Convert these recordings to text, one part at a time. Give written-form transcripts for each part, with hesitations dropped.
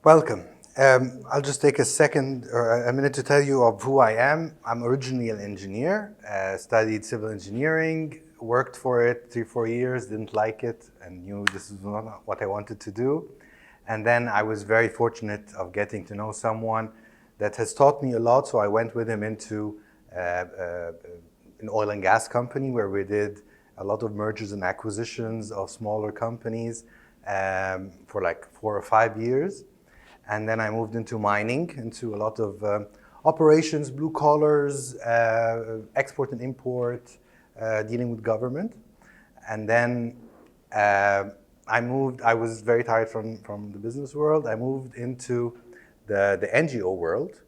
Welcome. I'll just take a second or a minute to tell you of who I am. I'm originally an engineer, studied civil engineering, worked for it 3-4 years, didn't like it, and knew this is not what I wanted to do. And then I was very fortunate of getting to know someone that has taught me a lot, so I went with him into an oil and gas company where we did a lot of mergers and acquisitions of smaller companies for like 4 or 5 years. And then I moved into mining, into a lot of operations, blue collars, export and import, dealing with government. And then I was very tired from the business world. I moved into the NGO world,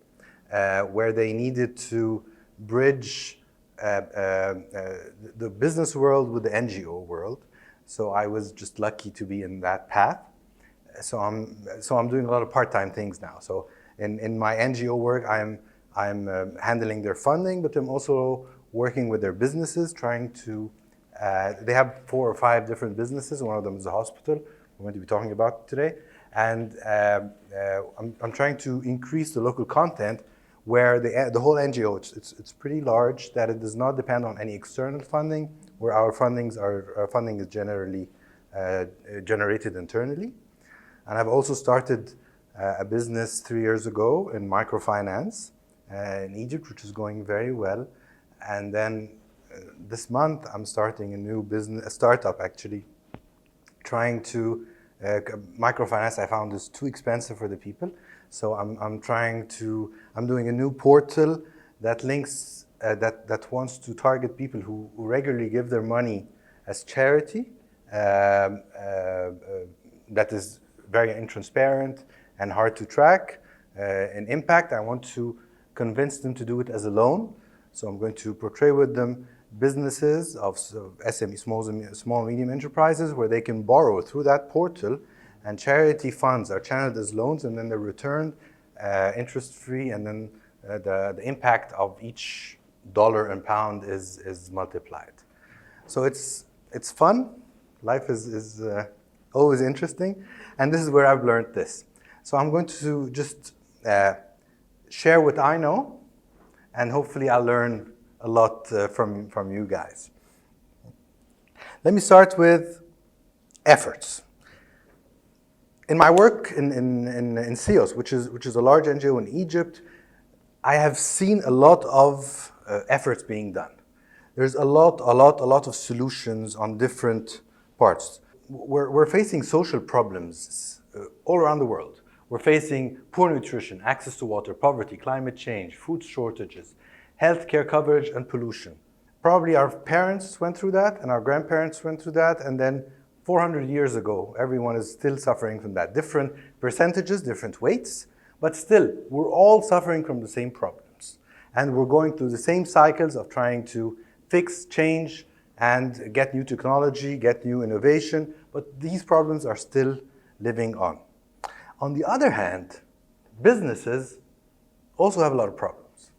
where they needed to bridge the business world with the NGO world. So I was just lucky to be in that path. So I'm doing a lot of part-time things now. So in my NGO work, I'm handling their funding, but I'm also working with their businesses, trying to. They have 4 or 5 different businesses. One of them is a hospital we're going to be talking about today, and I'm trying to increase the local content where the whole NGO it's pretty large, that it does not depend on any external funding, where our funding is generally generated internally. And I've also started a business 3 years ago in Microfinance in Egypt, which is going very well. And then this month, I'm starting a new business, a startup actually, trying to, microfinance I found is too expensive for the people. So I'm doing a new portal that links, that wants to target people who regularly give their money as charity, that is very intransparent and hard to track. In impact, I want to convince them to do it as a loan. So I'm going to portray with them businesses of SME, small medium enterprises, where they can borrow through that portal, and charity funds are channeled as loans, and then they're returned interest-free, and then the impact of each dollar and pound is multiplied. So it's fun. Life is always interesting, and this is where I've learned this. So I'm going to just share what I know, and hopefully I'll learn a lot from you guys. Let me start with efforts. In my work in CEOSS, which is a large NGO in Egypt, I have seen a lot of efforts being done. There's a lot of solutions on different parts. We're facing social problems all around the world. We're facing poor nutrition, access to water, poverty, climate change, food shortages, healthcare coverage, and pollution. Probably our parents went through that, and our grandparents went through that, and then 400 years ago, everyone is still suffering from that. Different percentages, different weights, but still, we're all suffering from the same problems. And we're going through the same cycles of trying to fix, change, and get new technology, get new innovation, but these problems are still living on. On the other hand, businesses also have a lot of problems.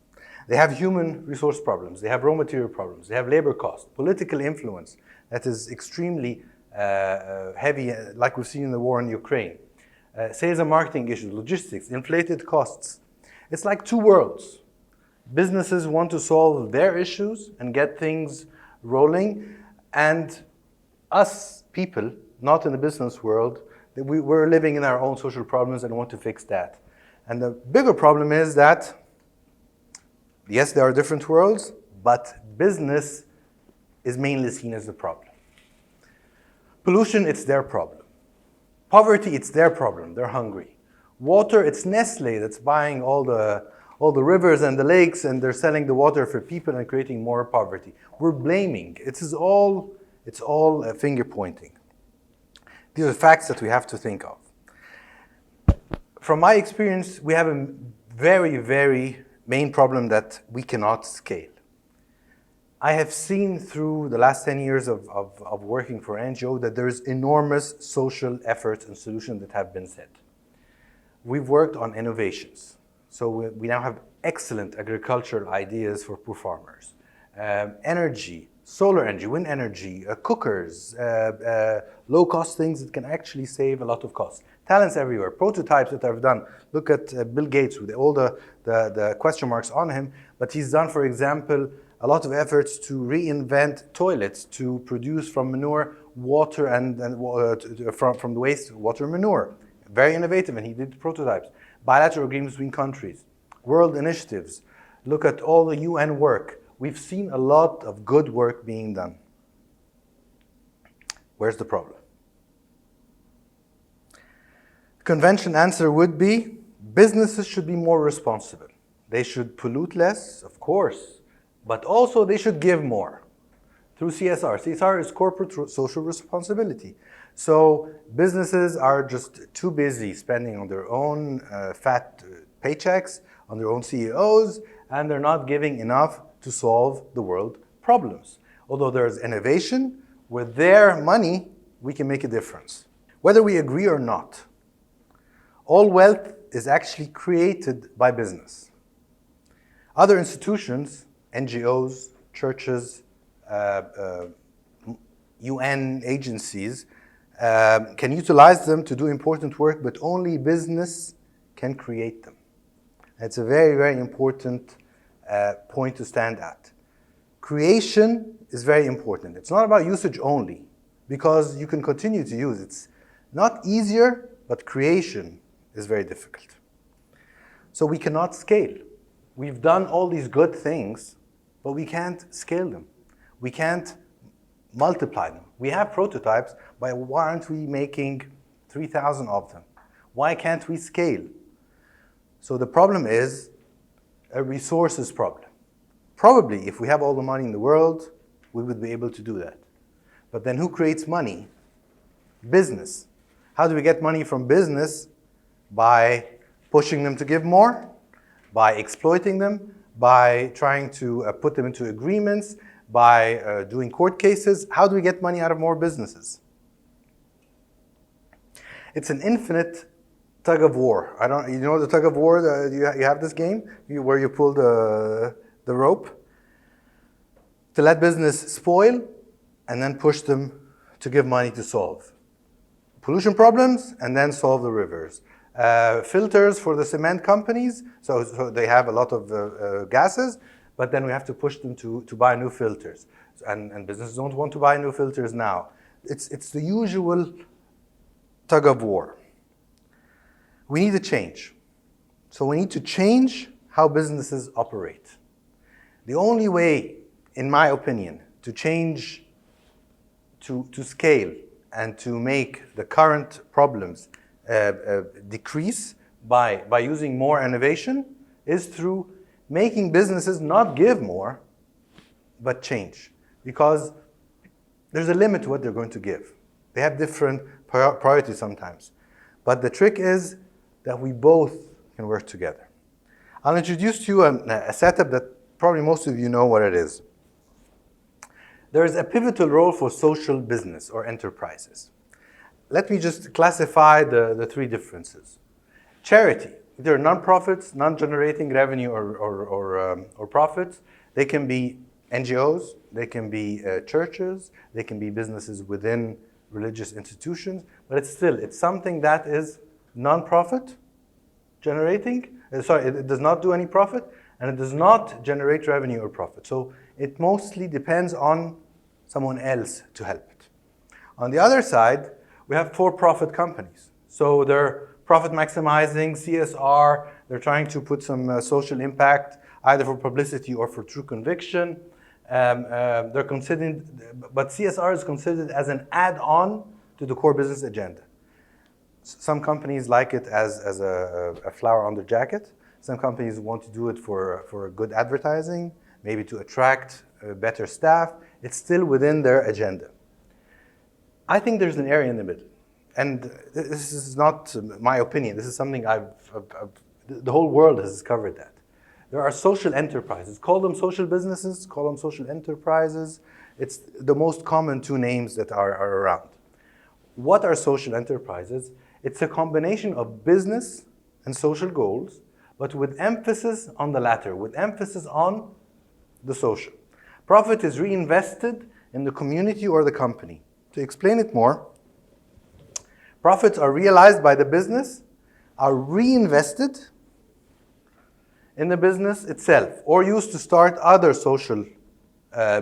They have human resource problems, they have raw material problems, they have labor costs, political influence that is extremely heavy, like we've seen in the war in Ukraine, sales and marketing issues, logistics, inflated costs. It's like two worlds. Businesses want to solve their issues and get things rolling, and us people, not in the business world, we're living in our own social problems and want to fix that. And the bigger problem is that, yes, there are different worlds, but business is mainly seen as the problem. Pollution, it's their problem. Poverty, it's their problem. They're hungry. Water, it's Nestle that's buying all the rivers and the lakes, and they're selling the water for people and creating more poverty. We're blaming. It's all finger pointing. These are facts that we have to think of. From my experience, we have a very, very main problem that we cannot scale. I have seen through the last 10 years of working for NGO that there's enormous social efforts and solutions that have been set. We've worked on innovations. So we now have excellent agricultural ideas for poor farmers. Energy, solar energy, wind energy, cookers, low-cost things that can actually save a lot of costs. Talents everywhere, prototypes that I've done. Look at Bill Gates with all the question marks on him, but he's done, for example, a lot of efforts to reinvent toilets to produce from manure water and from the waste water manure. Very innovative, and he did prototypes. Bilateral agreements between countries, world initiatives. Look at all the UN work. We've seen a lot of good work being done. Where's the problem? Convention answer would be businesses should be more responsible. They should pollute less, of course, but also they should give more through CSR. CSR is corporate social responsibility. So businesses are just too busy spending on their own fat paychecks, on their own CEOs, and they're not giving enough to solve the world problems. Although there's innovation, with their money, we can make a difference. Whether we agree or not, all wealth is actually created by business. Other institutions, NGOs, churches, UN agencies, can utilize them to do important work, but only business can create them. It's a very, very important point to stand at. Creation is very important. It's not about usage only, because you can continue to use it. It's not easier, but creation is very difficult. So we cannot scale. We've done all these good things, but we can't scale them. We can't multiply them. We have prototypes, but why aren't we making 3,000 of them? Why can't we scale? So the problem is a resources problem. Probably, if we have all the money in the world, we would be able to do that. But then who creates money? Business. How do we get money from business? By pushing them to give more, by exploiting them, by trying to put them into agreements, by doing court cases. How do we get money out of more businesses? It's an infinite tug of war. You know the tug of war? You have this game where you pull the rope to let business spoil and then push them to give money to solve pollution problems and then solve the rivers. Filters for the cement companies, so they have a lot of gases, but then we have to push them to buy new filters. And businesses don't want to buy new filters now. It's the usual tug of war. We need a change. So we need to change how businesses operate. The only way, in my opinion, to change, to scale, and to make the current problems decrease by using more innovation is through making businesses not give more, but change. Because there's a limit to what they're going to give. They have different priorities sometimes. But the trick is that we both can work together. I'll introduce to you a setup that probably most of you know what it is. There is a pivotal role for social business or enterprises. Let me just classify the three differences. Charity, either non-profits, non-generating revenue or profits. They can be NGOs, they can be churches, they can be businesses within religious institutions, but it's something that is non-profit generating. It does not do any profit, and it does not generate revenue or profit. So it mostly depends on someone else to help it. On the other side, we have for-profit companies. So they're profit maximizing, CSR, they're trying to put some social impact, either for publicity or for true conviction. They're considered, but CSR is considered as an add-on to the core business agenda. Some companies like it as a flower on their jacket. Some companies want to do it for good advertising, maybe to attract better staff. It's still within their agenda. I think there's an area in the middle. And this is not my opinion. This is something the whole world has discovered that. There are social enterprises. Call them social businesses, call them social enterprises. It's the most common two names that are around. What are social enterprises? It's a combination of business and social goals, but with emphasis on the latter, with emphasis on the social. Profit is reinvested in the community or the company. To explain it more, profits are realized by the business, are reinvested in the business itself, or used to start other social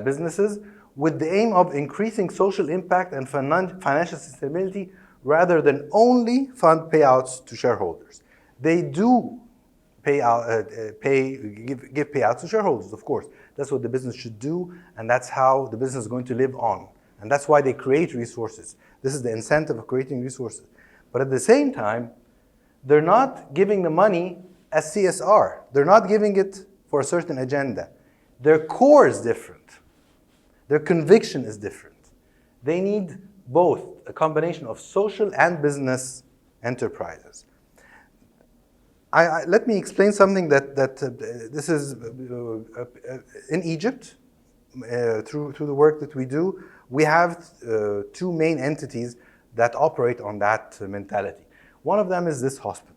businesses with the aim of increasing social impact and financial sustainability rather than only fund payouts to shareholders. They do give payouts to shareholders, of course. That's what the business should do, and that's how the business is going to live on. And that's why they create resources. This is the incentive of creating resources. But at the same time, they're not giving the money as CSR. They're not giving it for a certain agenda. Their core is different. Their conviction is different. They need both, a combination of social and business enterprises. Let me explain something that this is in Egypt, through the work that we do, we have two main entities that operate on that mentality. One of them is this hospital.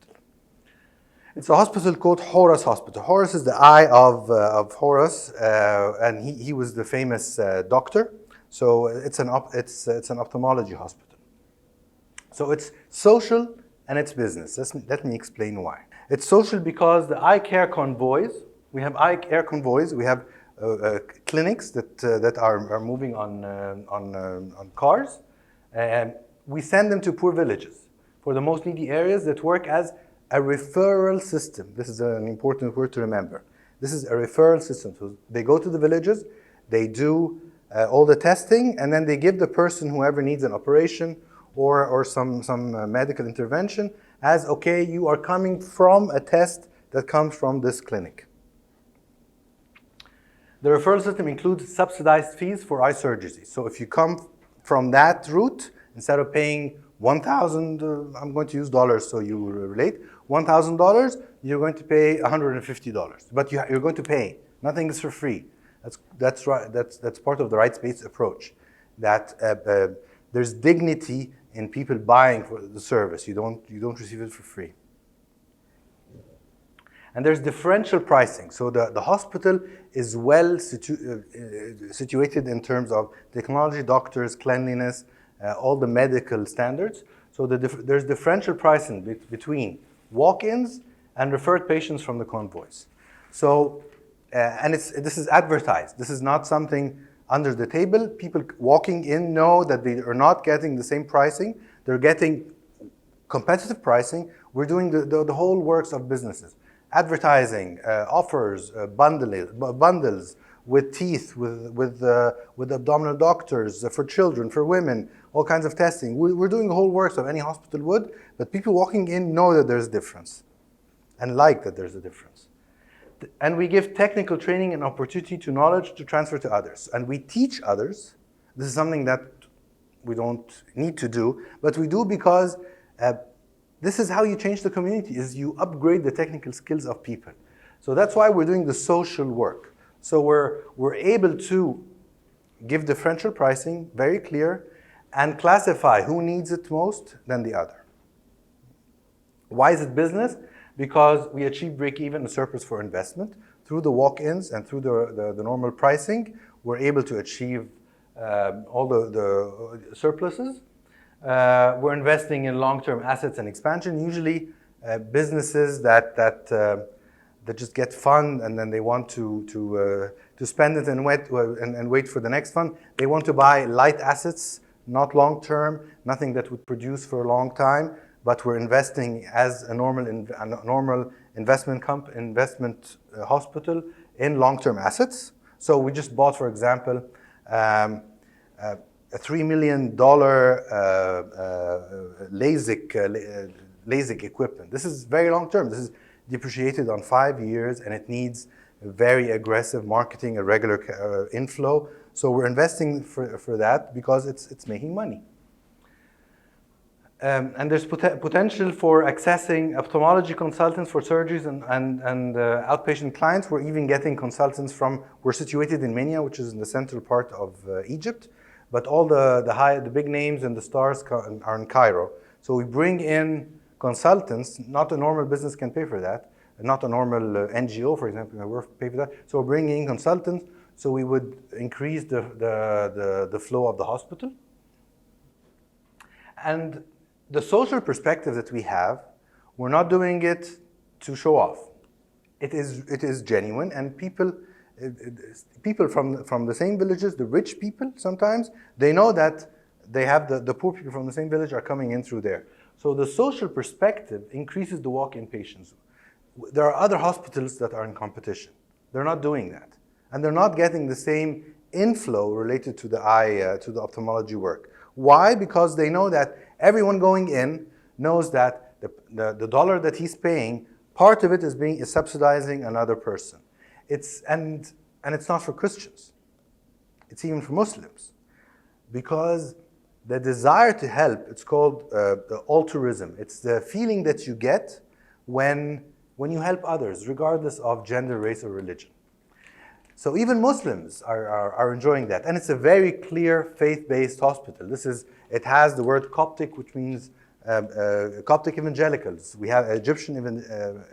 It's a hospital called Horus Hospital. Horus is the eye of Horus, and he was the famous doctor. So it's an ophthalmology hospital. So it's social and it's business. Let me explain why. It's social because the eye care convoys, we have eye care convoys, we have clinics that are moving on cars, and we send them to poor villages for the most needy areas that work as a referral system. This is an important word to remember. This is a referral system. So they go to the villages, they do all the testing, and then they give the person, whoever needs an operation or some medical intervention, as, okay, you are coming from a test that comes from this clinic. The referral system includes subsidized fees for eye surgery. So if you come from that route, instead of paying $1,000, I'm going to use dollars so you relate, $1,000, you're going to pay $150. But you're going to pay. Nothing is for free. That's right. That's part of the rights-based approach. That there's dignity in people buying for the service. You don't receive it for free. And there's differential pricing. So the hospital is well situated in terms of technology, doctors, cleanliness, all the medical standards. So there's differential pricing between walk-ins and referred patients from the convoys. So, and this is advertised. This is not something under the table. People walking in know that they are not getting the same pricing. They're getting competitive pricing. We're doing the whole works of businesses. Advertising, offers, bundles with teeth, with abdominal doctors, for children, for women, all kinds of testing. We're doing the whole works of any hospital would, but people walking in know that there's a difference and like that there's a difference. And we give technical training and opportunity to knowledge to transfer to others. And we teach others. This is something that we don't need to do, but we do because this is how you change the community, is you upgrade the technical skills of people. So that's why we're doing the social work. So we're able to give differential pricing, very clear, and classify who needs it most than the other. Why is it business? Because we achieve break-even and surplus for investment. Through the walk-ins and through the normal pricing, we're able to achieve all the surpluses. We're investing in long-term assets and expansion. Usually businesses that just get fund and then they want to spend it and wait for the next fund. They want to buy light assets, not long-term, nothing that would produce for a long time, but we're investing as a normal investment hospital in long-term assets. So we just bought, for example, a $3 million LASIK equipment. This is very long-term. This is depreciated on 5 years, and it needs very aggressive marketing, a regular inflow. So we're investing for that because it's making money. And there's potential for accessing ophthalmology consultants for surgeries and outpatient clients. We're even getting consultants we're situated in MENA, which is in the central part of Egypt, but all the big names and the stars are in Cairo. So we bring in consultants. Not a normal business can pay for that. Not a normal NGO, for example, can pay for that. So we're bringing in consultants so we would increase the flow of the hospital. And the social perspective that we have, we're not doing it to show off. It is genuine, and people from the same villages, the rich people sometimes, they know that they have the poor people from the same village are coming in through there. So the social perspective increases the walk-in patients. There are other hospitals that are in competition. They're not doing that. And they're not getting the same inflow related to the eye, to the ophthalmology work. Why? Because they know that everyone going in knows that the dollar that he's paying, part of it is subsidizing another person. And it's not for Christians. It's even for Muslims. Because the desire to help, it's called the altruism. It's the feeling that you get when you help others, regardless of gender, race, or religion. So even Muslims are enjoying that. And it's a very clear faith-based hospital. It has the word Coptic, which means Coptic evangelicals. We have Egyptian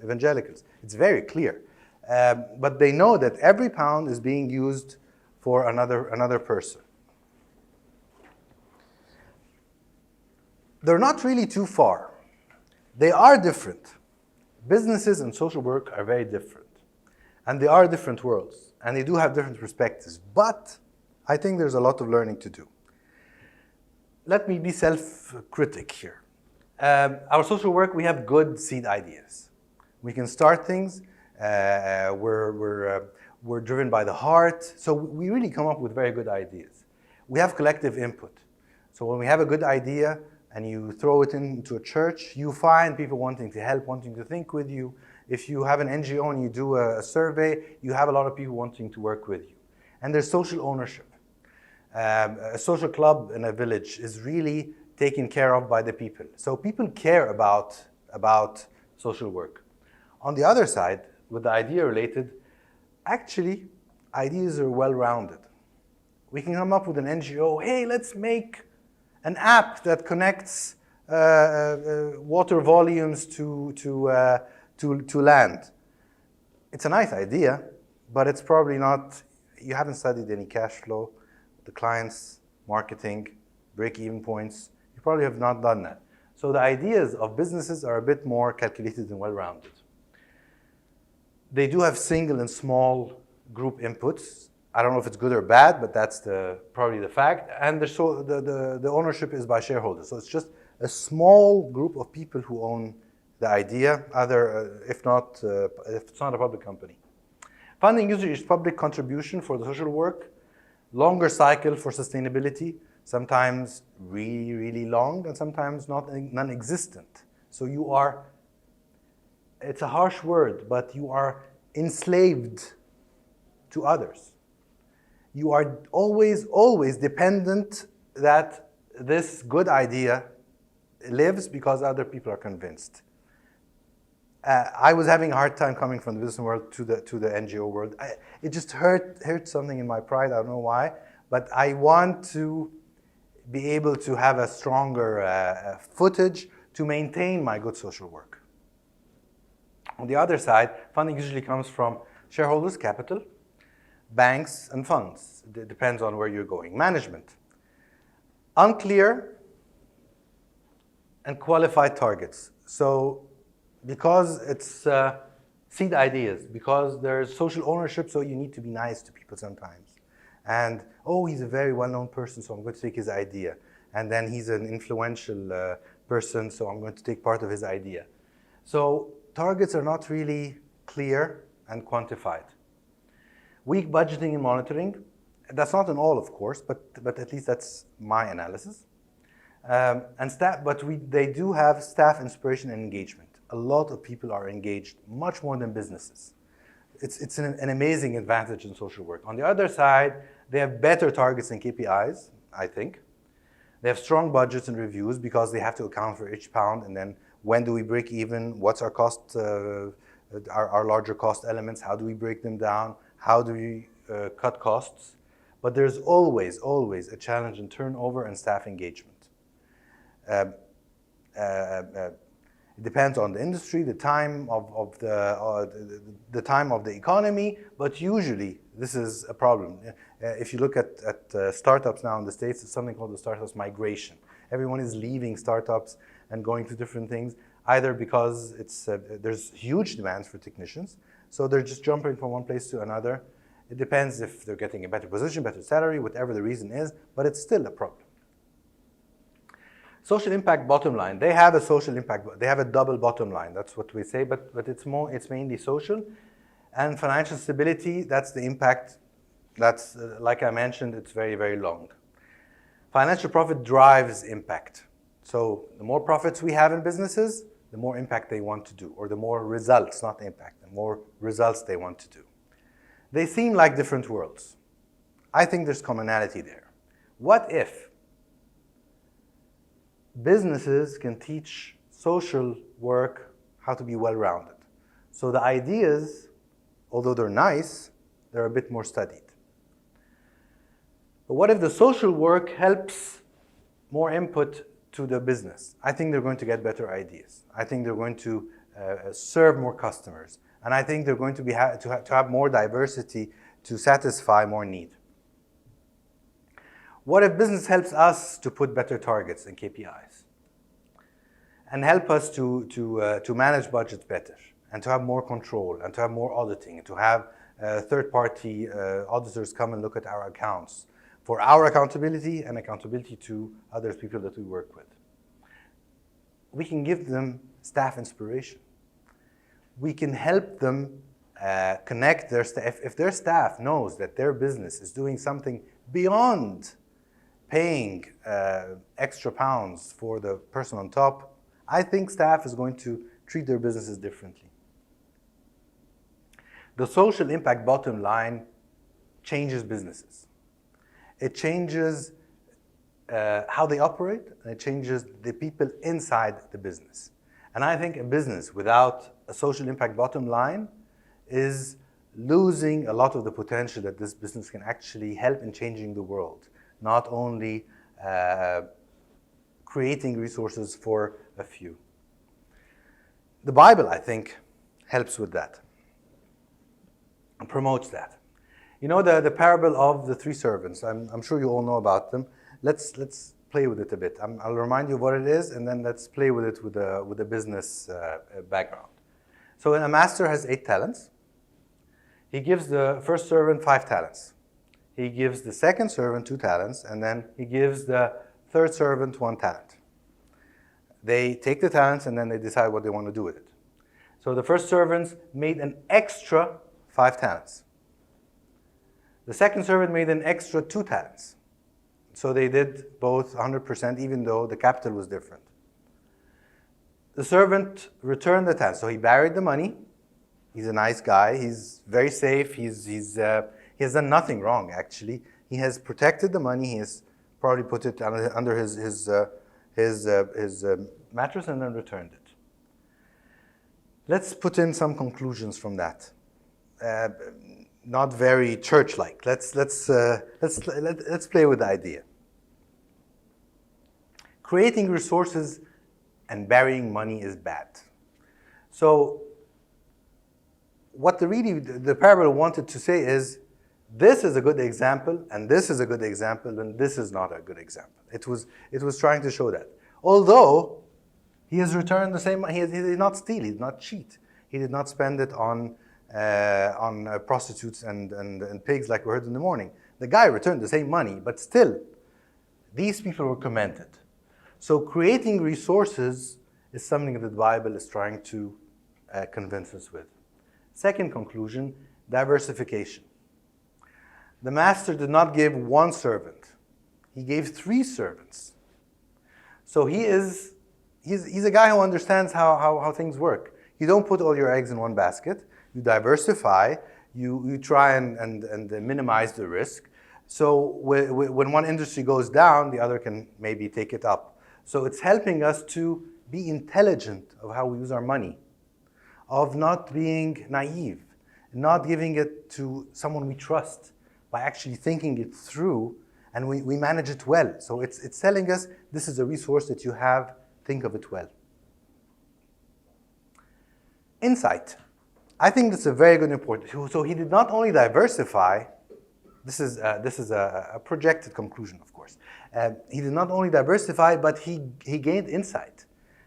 evangelicals. It's very clear. But they know that every pound is being used for another person. They're not really too far. They are different. Businesses and social work are very different. And they are different worlds. And they do have different perspectives. But I think there's a lot of learning to do. Let me be self-critic here. Our social work, we have good seed ideas. We can start things. We're driven by the heart. So we really come up with very good ideas. We have collective input. So when we have a good idea and you throw it into a church, you find people wanting to help, wanting to think with you. If you have an NGO and you do a survey, you have a lot of people wanting to work with you. And there's social ownership. A social club in a village is really taken care of by the people. So people care about social work. On the other side, with the idea related, actually, ideas are well-rounded. We can come up with an NGO, hey, let's make an app that connects water volumes to land. It's a nice idea, but it's probably not, you haven't studied any cash flow, the clients, marketing, break-even points. You probably have not done that. So the ideas of businesses are a bit more calculated and well-rounded. They do have single and small group inputs. I don't know if it's good or bad, but that's probably the fact. And the ownership is by shareholders. So it's just a small group of people who own the idea, if it's not a public company. Funding usually is public contribution for the social work, longer cycle for sustainability, sometimes really, really long, and sometimes non-existent. So it's a harsh word, but you are enslaved to others. You are always, always dependent that this good idea lives because other people are convinced. I was having a hard time coming from the business world to the NGO world. It just hurt something in my pride, I don't know why, but I want to be able to have a stronger footage to maintain my good social work. On the other side, funding usually comes from shareholders' capital, banks, and funds. It depends on where you're going. Management. Unclear and qualified targets. So because it's seed ideas, because there's social ownership, so you need to be nice to people sometimes. And, oh, he's a very well-known person, so I'm going to take his idea. And then he's an influential person, so I'm going to take part of his idea. So targets are not really clear and quantified. Weak budgeting and monitoring. That's not in all, of course, but at least that's my analysis. And staff, but they do have staff inspiration and engagement. A lot of people are engaged, much more than businesses. It's an amazing advantage in social work. On the other side, they have better targets and KPIs, I think. They have strong budgets and reviews because they have to account for each pound, and then when do we break even? What's our cost, our larger cost elements? How do we break them down? How do we cut costs? But there's always, always a challenge in turnover and staff engagement. It depends on the industry, the time of the time of the economy, but usually this is a problem. If you look at startups now in the States, it's something called the startups migration. Everyone is leaving startups and going to different things, either because there's huge demands for technicians, so they're just jumping from one place to another. It depends if they're getting a better position, better salary, whatever the reason is, but it's still a problem. Social impact bottom line. They have a social impact. They have a double bottom line. That's what we say, but it's mainly social. And financial stability, that's the impact. That's, like I mentioned, it's very, very long. Financial profit drives impact. So the more profits we have in businesses, the more impact they want to do, or the more results, not impact, the more results they want to do. They seem like different worlds. I think there's commonality there. What if businesses can teach social work how to be well-rounded? So the ideas, although they're nice, they're a bit more studied. But what if the social work helps more input to the business? I think they're going to get better ideas. I think they're going to serve more customers. And I think they're going to have more diversity to satisfy more need. What if business helps us to put better targets and KPIs? And help us to manage budgets better, and to have more control, and to have more auditing, and to have third-party auditors come and look at our accounts for our accountability and accountability to other people that we work with. We can give them staff inspiration. We can help them connect their staff. If their staff knows that their business is doing something beyond paying extra pounds for the person on top, I think staff is going to treat their businesses differently. The social impact bottom line changes businesses. It changes how they operate, and it changes the people inside the business. And I think a business without a social impact bottom line is losing a lot of the potential that this business can actually help in changing the world, not only creating resources for a few. The Bible, I think, helps with that and promotes that. You know the parable of the three servants. I'm sure you all know about them. Let's play with it a bit. I'll remind you what it is, and then let's play with it with a business background. So a master has 8 talents. He gives the first servant 5 talents. He gives the second servant 2 talents, and then he gives the third servant 1 talent. They take the talents, and then they decide what they want to do with it. So the first servant made an extra 5 talents. The second servant made an extra 2 talents. So they did both 100%, even though the capital was different. The servant returned the talents. So he buried the money. He's a nice guy. He's very safe. He has done nothing wrong, actually. He has protected the money. He has probably put it under his mattress and then returned it. Let's put in some conclusions from that. Not very church-like. Let's play with the idea. Creating resources and burying money is bad. So what the parable wanted to say is, this is a good example, and this is a good example, and this is not a good example. It was trying to show that. Although he has returned the same money, he did not steal, he did not cheat, he did not spend it on prostitutes and pigs like we heard in the morning. The guy returned the same money, but still, these people were commended. So creating resources is something that the Bible is trying to convince us with. Second conclusion, diversification. The master did not give 1 servant. He gave 3 servants. So he's a guy who understands how things work. You don't put all your eggs in one basket. You diversify. You try and minimize the risk. So when one industry goes down, the other can maybe take it up. So it's helping us to be intelligent of how we use our money, of not being naive, not giving it to someone we trust, by actually thinking it through, and we manage it well. So it's telling us, this is a resource that you have, think of it well. Insight. I think that's a very good important. So he did not only diversify. This is a projected conclusion, of course. He did not only diversify, but he gained insight.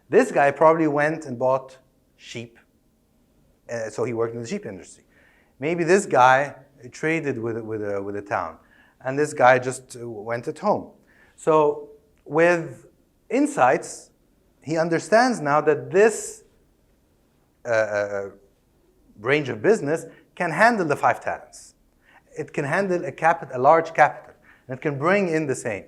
This guy probably went and bought sheep, so he worked in the sheep industry. Maybe this guy traded with a town, and this guy just went at home. So with insights, he understands now that this range of business can handle the 5 talents. It can handle a large capital, and it can bring in the same.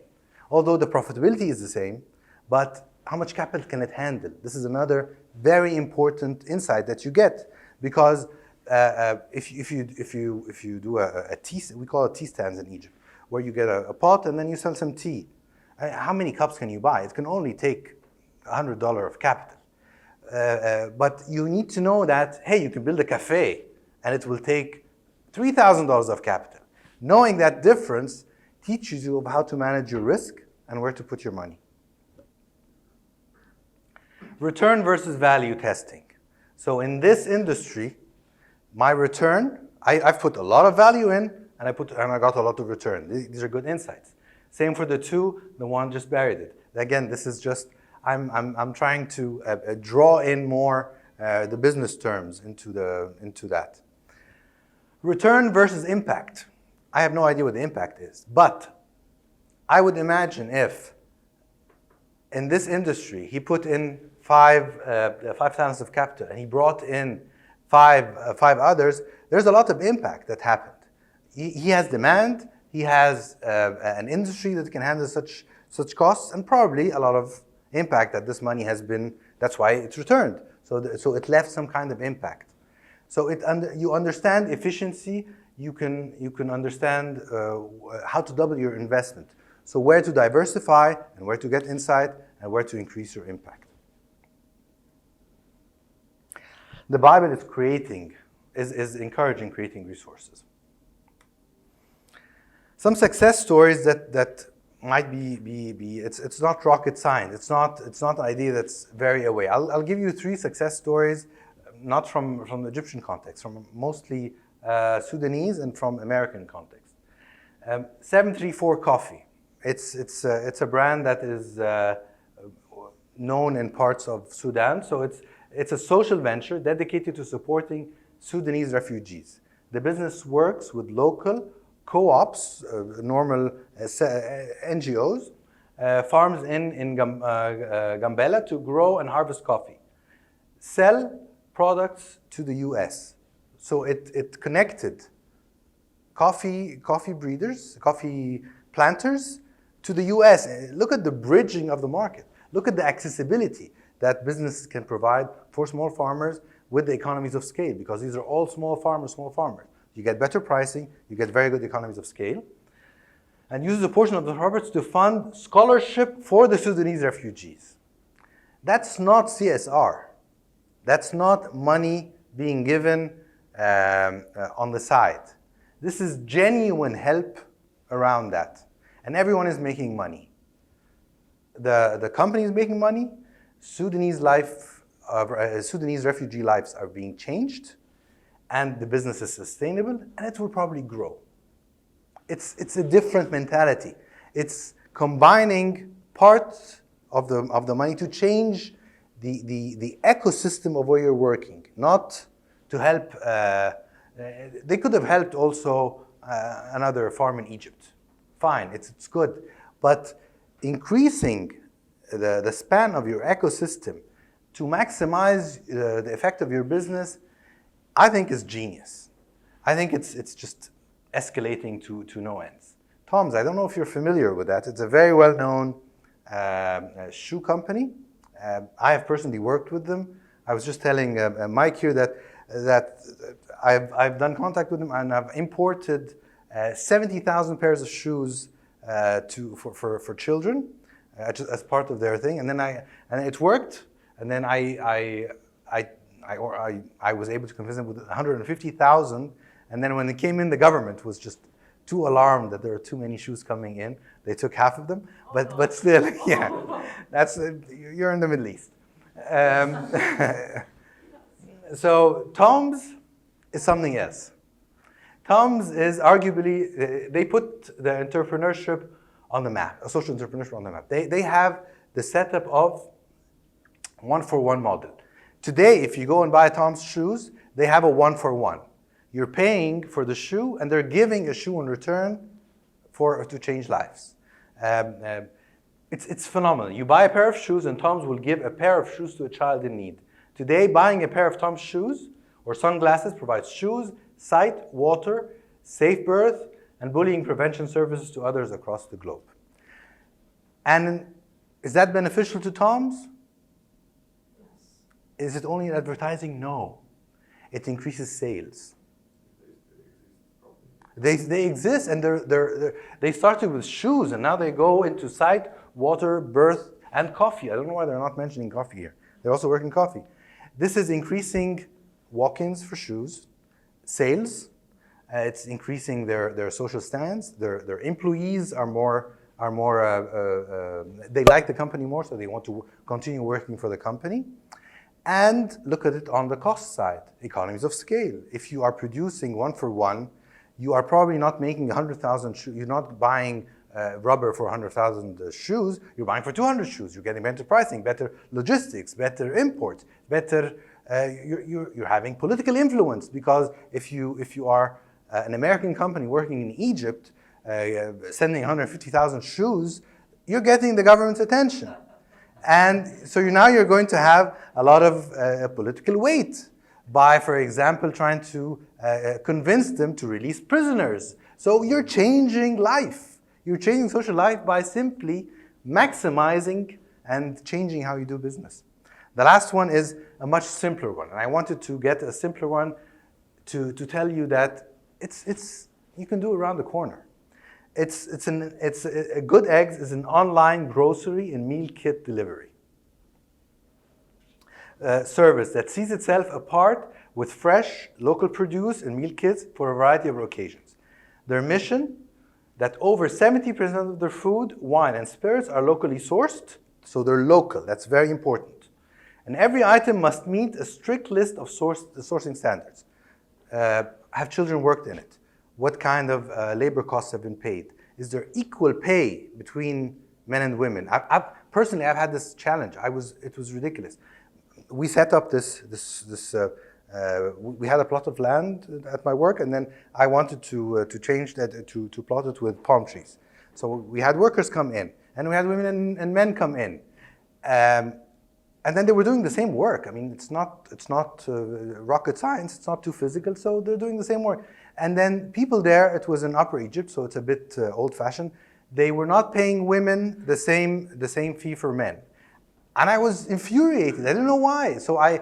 Although the profitability is the same, but how much capital can it handle? This is another very important insight that you get, because if you do a tea, we call it tea stands in Egypt, where you get a pot and then you sell some tea. How many cups can you buy? It can only take $100 of capital. But you need to know that, hey, you can build a cafe and it will take $3,000 of capital. Knowing that difference teaches you how to manage your risk and where to put your money. Return versus value testing. So in this industry, my return, I've put a lot of value in and I got a lot of return. These are good insights. Same for the one just buried it. Again, this is just, I'm trying to draw in more the business terms into that. Return versus impact. I have no idea what the impact is, but I would imagine if in this industry he put in five talents of capital and he brought in five others, there's a lot of impact that happened. He has demand, he has an industry that can handle such costs, and probably a lot of impact that this money has been, that's why it's returned. So it left some kind of impact. So you understand efficiency, you can understand how to double your investment. So where to diversify and where to get insight and where to increase your impact. The Bible is encouraging creating resources. Some success stories that might be it's not rocket science. It's not an idea that's very away. I'll give you 3 success stories, not from the Egyptian context, from mostly Sudanese and from American context. 734 Coffee. It's a brand that is known in parts of Sudan. So it's a social venture dedicated to supporting Sudanese refugees. The business works with local co-ops, normal NGOs, farms in Gambela to grow and harvest coffee. Sell products to the US. So it connected coffee breeders, coffee planters to the US. Look at the bridging of the market. Look at the accessibility that businesses can provide for small farmers with the economies of scale, because these are all small farmers. You get better pricing, you get very good economies of scale, and uses a portion of the profits to fund scholarship for the Sudanese refugees. That's not CSR. That's not money being given on the side. This is genuine help around that. And everyone is making money. The company is making money. Sudanese refugee lives are being changed, and the business is sustainable, and it will probably grow. It's a different mentality. It's combining parts of the money to change the ecosystem of where you're working, not to help. They could have helped also another farm in Egypt. Fine, it's good, but increasing the span of your ecosystem to maximize the effect of your business, I think is genius. I think it's just escalating to no ends. Tom's, I don't know if you're familiar with that. It's a very well-known shoe company. I have personally worked with them. I was just telling Mike here that I've done contact with them, and I've imported 70,000 pairs of shoes for children as part of their thing, and it worked. And then I was able to convince them with 150,000. And then when they came in, the government was just too alarmed that there are too many shoes coming in. They took half of them, but still, yeah, you're in the Middle East. So Tom's is something else. Tom's is arguably, they put the entrepreneurship on the map, a social entrepreneurship on the map. They have the setup of one-for-one model. Today, if you go and buy Tom's shoes, they have a one-for-one. You're paying for the shoe, and they're giving a shoe in return to change lives. It's phenomenal. You buy a pair of shoes, and Tom's will give a pair of shoes to a child in need. Today, buying a pair of Tom's shoes or sunglasses provides shoes, sight, water, safe birth, and bullying prevention services to others across the globe. And is that beneficial to Tom's? Yes. Is it only in advertising? No. It increases sales. They exist, and they started with shoes, and now they go into sight, water, birth, and coffee. I don't know why they're not mentioning coffee here. They're also working coffee. This is increasing walk-ins for shoes, sales. It's increasing their social stands. Their employees are more. They like the company more, so they want to continue working for the company. And look at it on the cost side, economies of scale. If you are producing one-for-one, you are probably not making 100,000 shoes. You're not buying rubber for 100,000 shoes. You're buying for 200 shoes. You're getting better pricing, better logistics, better imports, better. You're having political influence, because if you are an American company working in Egypt, sending 150,000 shoes, you're getting the government's attention. And so now you're going to have a lot of political weight by, for example, trying to convince them to release prisoners. So you're changing life. You're changing social life by simply maximizing and changing how you do business. The last one is a much simpler one. And I wanted to get a simpler one to tell you that you can do it around the corner. Good Eggs is an online grocery and meal kit delivery service that sees itself apart with fresh, local produce and meal kits for a variety of occasions. Their mission, that over 70% of their food, wine, and spirits are locally sourced, so they're local. That's very important. And every item must meet a strict list of sourcing standards. Have children worked in it? What kind of labor costs have been paid? Is there equal pay between men and women? Personally, I've had this challenge. It was ridiculous. We set up we had a plot of land at my work, and then I wanted to change that to plot it with palm trees. So we had workers come in, and we had women and men come in. And then they were doing the same work. I mean, it's not rocket science. It's not too physical. So they're doing the same work. And then people there, it was in Upper Egypt, so it's a bit old-fashioned. They were not paying women the same fee for men, and I was infuriated. I didn't know why. So I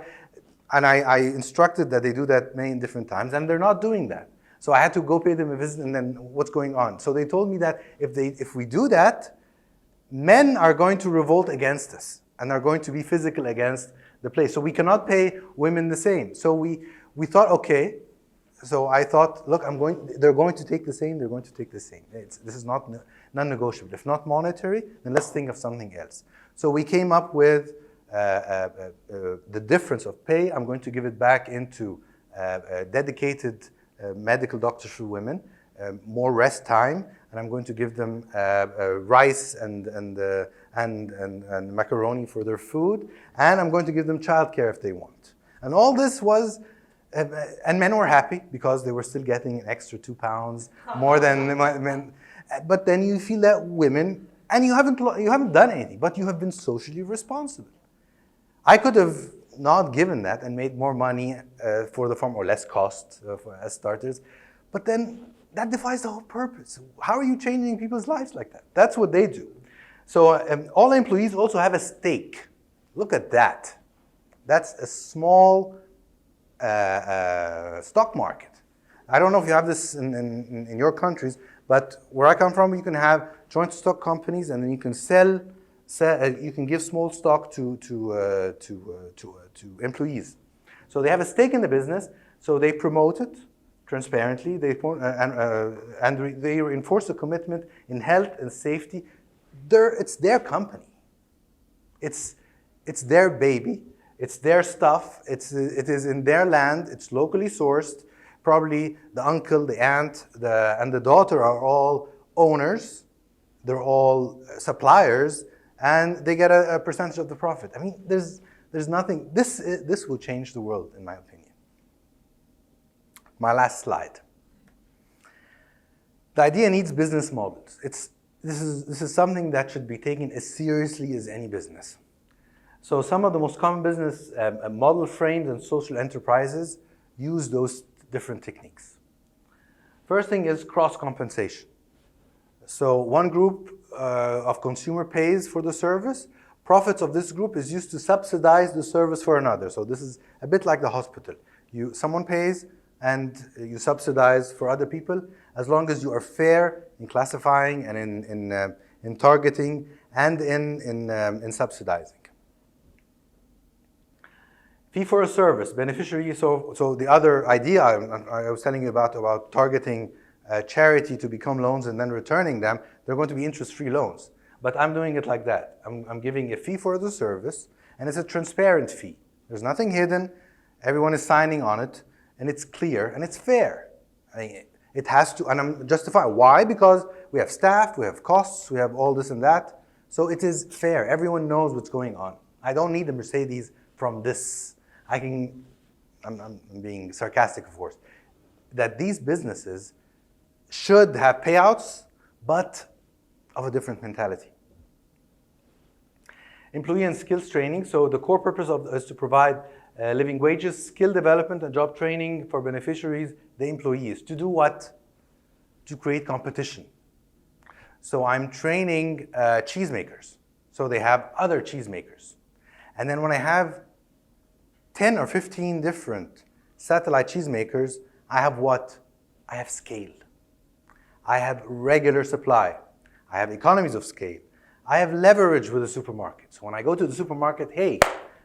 instructed that they do that many different times, and they're not doing that. So I had to go pay them a visit, and then what's going on? So they told me that if we do that, men are going to revolt against us and are going to be physical against the place. So we cannot pay women the same. So we thought, okay. So I thought, look, they're going to take the same, they're going to take the same. This is not non-negotiable. If not monetary, then let's think of something else. So we came up with the difference of pay. I'm going to give it back into dedicated medical doctors for women, more rest time, and I'm going to give them rice and macaroni for their food, and I'm going to give them childcare if they want. And all this was, and men were happy because they were still getting an extra 2 pounds more than men. But then you feel that women, and you haven't done anything, but you have been socially responsible. I could have not given that and made more money for the farm, or less cost as starters, but then that defies the whole purpose. How are you changing people's lives like that? That's what they do. So all employees also have a stake. Look at that. That's a small stock market. I don't know if you have this in your countries, but where I come from, you can have joint stock companies, and then you can you can give small stock to employees. So they have a stake in the business, so they promote it transparently, and they enforce a commitment in health and safety. It's their company. It's their baby. It's their stuff. It is in their land. It's locally sourced. Probably the uncle, the aunt, and the daughter are all owners. They're all suppliers, and they get a percentage of the profit. I mean, there's nothing. This will change the world, in my opinion. My last slide. The idea needs business models. This is something that should be taken as seriously as any business. So some of the most common business model frames and social enterprises use those different techniques. First thing is cross-compensation. So one group of consumer pays for the service. Profits of this group is used to subsidize the service for another. So this is a bit like the hospital. Someone pays and you subsidize for other people, as long as you are fair in classifying and in targeting and in subsidizing. Fee for a service, beneficiary. So the other idea I was telling you about targeting charity to become loans and then returning them, they're going to be interest-free loans. But I'm doing it like that. I'm giving a fee for the service, and it's a transparent fee. There's nothing hidden. Everyone is signing on it, and it's clear, and it's fair. I mean, it has to, and I'm justifying. Why? Because we have staff, we have costs, we have all this and that. So it is fair. Everyone knows what's going on. I don't need a Mercedes from this. I'm being sarcastic, of course, that these businesses should have payouts, but of a different mentality. Employee and skills training. So the core purpose is to provide living wages, skill development, and job training for beneficiaries, the employees. To do what? To create competition. So I'm training cheesemakers. So they have other cheesemakers. And then when I have 10 or 15 different satellite cheesemakers, I have what? I have scale. I have regular supply. I have economies of scale. I have leverage with the supermarket. So when I go to the supermarket, hey,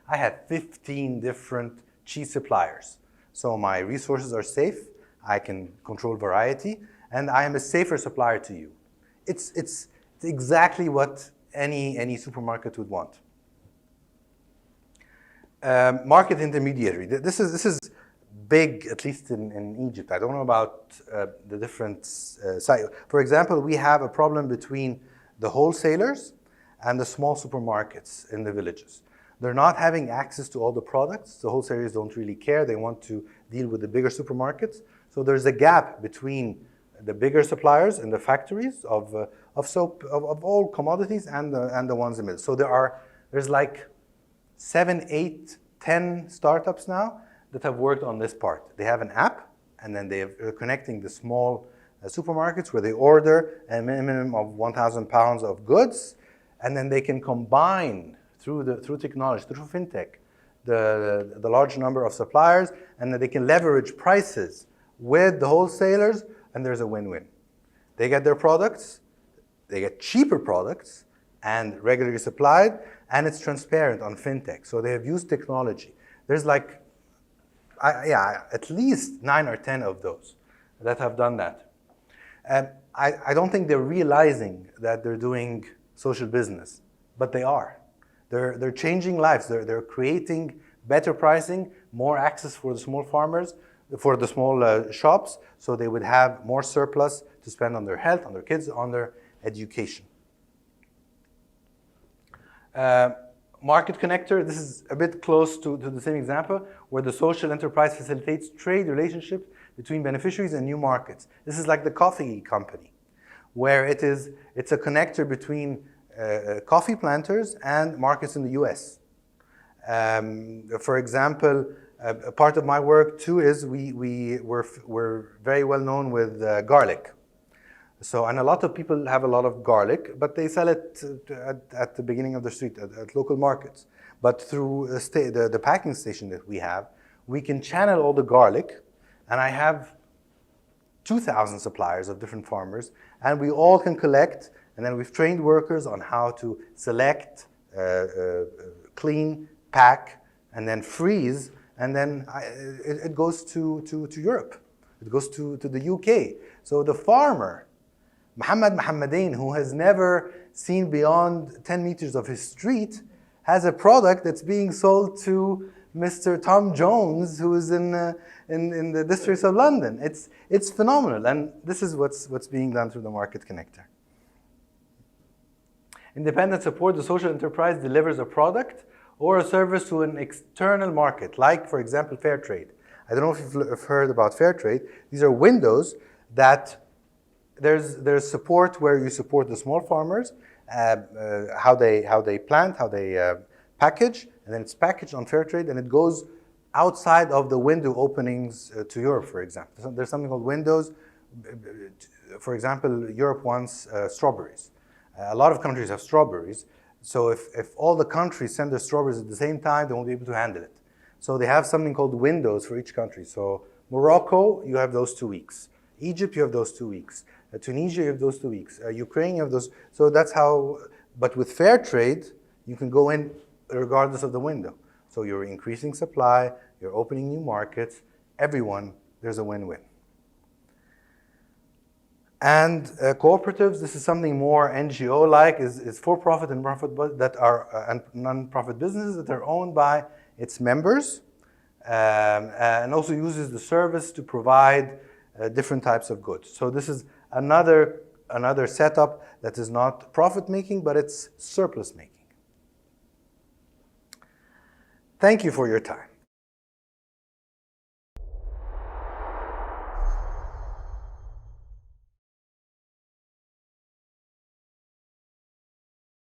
I have 15 different cheese suppliers. So my resources are safe. I can control variety, and I am a safer supplier to you. It's exactly what any supermarket would want. Market intermediary. This is big, at least in Egypt. I don't know about the different sites. For example, we have a problem between the wholesalers and the small supermarkets in the villages. They're not having access to all the products. The wholesalers don't really care. They want to deal with the bigger supermarkets. So there's a gap between the bigger suppliers and the factories of soap, of all commodities, and the ones in the middle. So there's like 7, 8, 10 startups now that have worked on this part. They have an app, and then they're connecting the small supermarkets where they order a minimum of 1,000 pounds of goods, and then they can combine through technology, through fintech, the large number of suppliers, and then they can leverage prices with the wholesalers, and there's a win-win. They get their products, they get cheaper products, and regularly supplied, and it's transparent on fintech. So they have used technology. There's like, at least 9 or 10 of those that have done that. I don't think they're realizing that they're doing social business, but they are. They're changing lives. They're creating better pricing, more access for the small farmers, for the small shops, so they would have more surplus to spend on their health, on their kids, on their education. Market connector, this is a bit close to the same example, where the social enterprise facilitates trade relationships between beneficiaries and new markets. This is like the coffee company, where it's a connector between coffee planters and markets in the US. For example, a part of my work too is we're very well known with garlic. So, and a lot of people have a lot of garlic, but they sell it at the beginning of the street, at local markets. But through the packing station that we have, we can channel all the garlic, and I have 2,000 suppliers of different farmers, and we all can collect, and then we've trained workers on how to select, clean, pack, and then freeze, and then it goes to Europe. It goes to the UK. So the farmer, Mohammed Mohammadain, who has never seen beyond 10 meters of his street, has a product that's being sold to Mr. Tom Jones, who is in the districts of London. It's phenomenal, and this is what's being done through the Market Connector. Independent support, the social enterprise delivers a product or a service to an external market, like, for example, fair trade. I don't know if you've heard about fair trade. These are windows that there's support where you support the small farmers, how they plant, how they package, and then it's packaged on fair trade, and it goes outside of the window openings to Europe, for example. So there's something called windows. For example, Europe wants strawberries. A lot of countries have strawberries, so if all the countries send their strawberries at the same time, they won't be able to handle it. So they have something called windows for each country. So Morocco, you have those 2 weeks. Egypt, you have those 2 weeks. Tunisia, you have those 2 weeks. Ukraine, you have those. So that's how, but with fair trade, you can go in regardless of the window. So you're increasing supply, you're opening new markets, everyone, there's a win-win. And cooperatives, this is something more NGO-like, is for-profit and profit that are and non-profit businesses that are owned by its members, and also uses the service to provide different types of goods. So this is another setup that is not profit-making, but it's surplus-making. Thank you for your time.